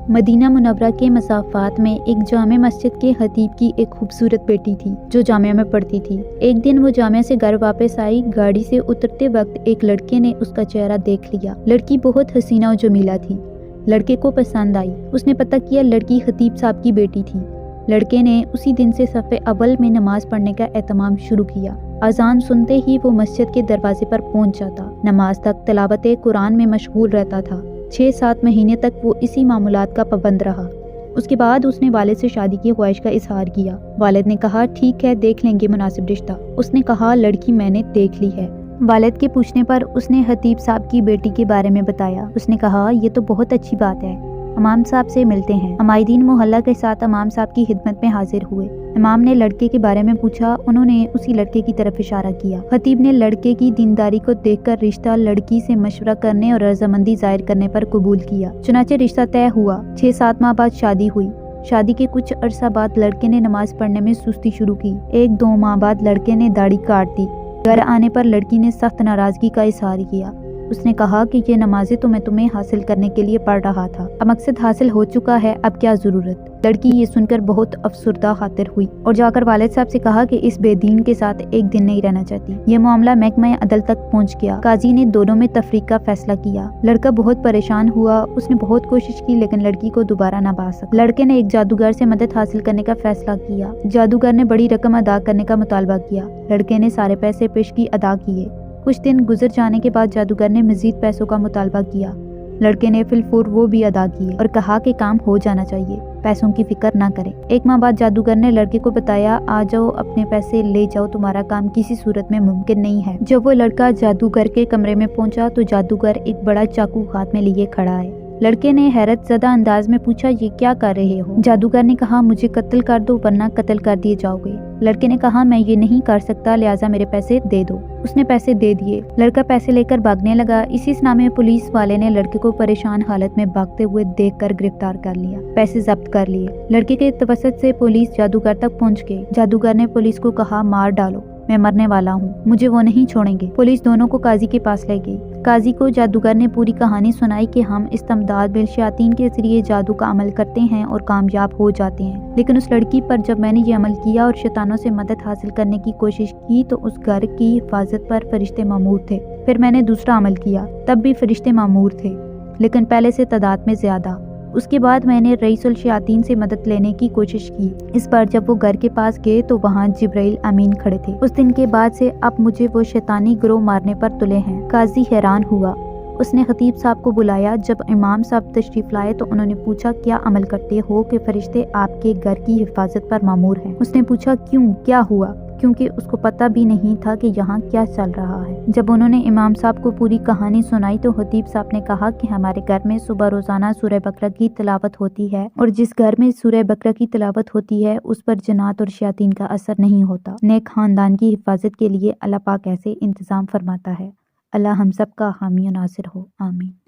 مدینہ منورہ کے مسافات میں ایک جامع مسجد کے خطیب کی ایک خوبصورت بیٹی تھی جو جامعہ میں پڑھتی تھی۔ ایک دن وہ جامعہ سے گھر واپس آئی۔ گاڑی سے اترتے وقت ایک لڑکے نے اس کا چہرہ دیکھ لیا۔ لڑکی بہت حسینہ و جمیلہ تھی۔ لڑکے کو پسند آئی۔ اس نے پتہ کیا لڑکی خطیب صاحب کی بیٹی تھی۔ لڑکے نے اسی دن سے صف اول میں نماز پڑھنے کا اہتمام شروع کیا۔ اذان سنتے ہی وہ مسجد کے دروازے پر پہنچ جاتا۔ نماز تک تلاوت قرآن میں مشغول رہتا تھا۔ 6-7 مہینے تک وہ اسی معمولات کا پابند رہا۔ اس کے بعد اس نے والد سے شادی کی خواہش کا اظہار کیا۔ والد نے کہا ٹھیک ہے، دیکھ لیں گے مناسب رشتہ۔ اس نے کہا لڑکی میں نے دیکھ لی ہے۔ والد کے پوچھنے پر اس نے خطیب صاحب کی بیٹی کے بارے میں بتایا۔ اس نے کہا یہ تو بہت اچھی بات ہے، امام صاحب سے ملتے ہیں۔ عمائدین محلہ کے ساتھ امام صاحب کی خدمت میں حاضر ہوئے۔ امام نے لڑکے کے بارے میں پوچھا، انہوں نے اسی لڑکے کی طرف اشارہ کیا۔ خطیب نے لڑکے کی دینداری کو دیکھ کر رشتہ لڑکی سے مشورہ کرنے اور رضامندی ظاہر کرنے پر قبول کیا۔ چنانچہ رشتہ طے ہوا۔ 6-7 ماہ بعد شادی ہوئی۔ شادی کے کچھ عرصہ بعد لڑکے نے نماز پڑھنے میں سستی شروع کی۔ 1-2 ماہ بعد لڑکے نے داڑھی کاٹ دی۔ گھر آنے پر لڑکی نے سخت ناراضگی کا اظہار کیا۔ اس نے کہا کہ یہ نمازیں تو میں تمہیں حاصل کرنے کے لیے پڑھ رہا تھا، اب مقصد حاصل ہو چکا ہے، اب کیا ضرورت۔ لڑکی یہ سن کر بہت افسردہ خاطر ہوئی اور جا کر والد صاحب سے کہا کہ اس بے دین کے ساتھ ایک دن نہیں رہنا چاہتی۔ یہ معاملہ محکمہ عدل تک پہنچ گیا۔ قاضی نے دونوں میں تفریق کا فیصلہ کیا۔ لڑکا بہت پریشان ہوا۔ اس نے بہت کوشش کی لیکن لڑکی کو دوبارہ نہ پا سکا۔ لڑکے نے ایک جادوگر سے مدد حاصل کرنے کا فیصلہ کیا۔ جادوگر نے بڑی رقم ادا کرنے کا مطالبہ کیا۔ لڑکے نے سارے پیسے پیشگی ادا کیے۔ کچھ دن گزر جانے کے بعد جادوگر نے مزید پیسوں کا مطالبہ کیا۔ لڑکے نے فی الفور وہ بھی ادا کیے اور کہا کہ کام ہو جانا چاہیے، پیسوں کی فکر نہ کریں۔ 1 ماہ بعد جادوگر نے لڑکے کو بتایا آ جاؤ، اپنے پیسے لے جاؤ، تمہارا کام کسی صورت میں ممکن نہیں ہے۔ جب وہ لڑکا جادوگر کے کمرے میں پہنچا تو جادوگر ایک بڑا چاقو ہاتھ میں لیے کھڑا ہے۔ لڑکے نے حیرت زدہ انداز میں پوچھا یہ کیا کر رہے ہو؟ جادوگر نے کہا مجھے قتل کر دو ورنہ قتل کر دیے جاؤ گے۔ لڑکے نے کہا میں یہ نہیں کر سکتا، لہٰذا میرے پیسے دے دو۔ اس نے پیسے دے دیے۔ لڑکا پیسے لے کر بھاگنے لگا۔ اسی سنہ میں پولیس والے نے لڑکے کو پریشان حالت میں بھاگتے ہوئے دیکھ کر گرفتار کر لیا، پیسے ضبط کر لیے۔ لڑکے کے توسط سے پولیس جادوگر تک پہنچ گئی۔ جادوگر نے پولیس کو کہا مار ڈالو، میں مرنے والا ہوں، مجھے وہ نہیں چھوڑیں گے۔ پولیس دونوں کو قاضی کے پاس لے گئی۔ قاضی کو جادوگر نے پوری کہانی سنائی کہ ہم استمداد بالشیاطین کے ذریعے جادو کا عمل کرتے ہیں اور کامیاب ہو جاتے ہیں، لیکن اس لڑکی پر جب میں نے یہ عمل کیا اور شیطانوں سے مدد حاصل کرنے کی کوشش کی تو اس گھر کی حفاظت پر فرشتے مامور تھے۔ پھر میں نے دوسرا عمل کیا، تب بھی فرشتے مامور تھے، لیکن پہلے سے تعداد میں زیادہ۔ اس کے بعد میں نے رئیس الشیاطین سے مدد لینے کی کوشش کی۔ اس بار جب وہ گھر کے پاس گئے تو وہاں جبرائیل امین کھڑے تھے۔ اس دن کے بعد سے اب مجھے وہ شیطانی گروہ مارنے پر تلے ہیں۔ قاضی حیران ہوا۔ اس نے خطیب صاحب کو بلایا۔ جب امام صاحب تشریف لائے تو انہوں نے پوچھا کیا عمل کرتے ہو کہ فرشتے آپ کے گھر کی حفاظت پر مامور ہیں؟ اس نے پوچھا کیوں، کیا ہوا؟ کیونکہ اس کو پتہ بھی نہیں تھا کہ یہاں کیا چل رہا ہے۔ جب انہوں نے امام صاحب کو پوری کہانی سنائی تو خطیب صاحب نے کہا کہ ہمارے گھر میں صبح روزانہ سورہ بقرہ کی تلاوت ہوتی ہے اور جس گھر میں سورہ بقرہ کی تلاوت ہوتی ہے اس پر جنات اور شیاطین کا اثر نہیں ہوتا۔ نیک خاندان کی حفاظت کے لیے اللہ پاک ایسے انتظام فرماتا ہے۔ اللہ ہم سب کا حامی و ناصر ہو، آمین۔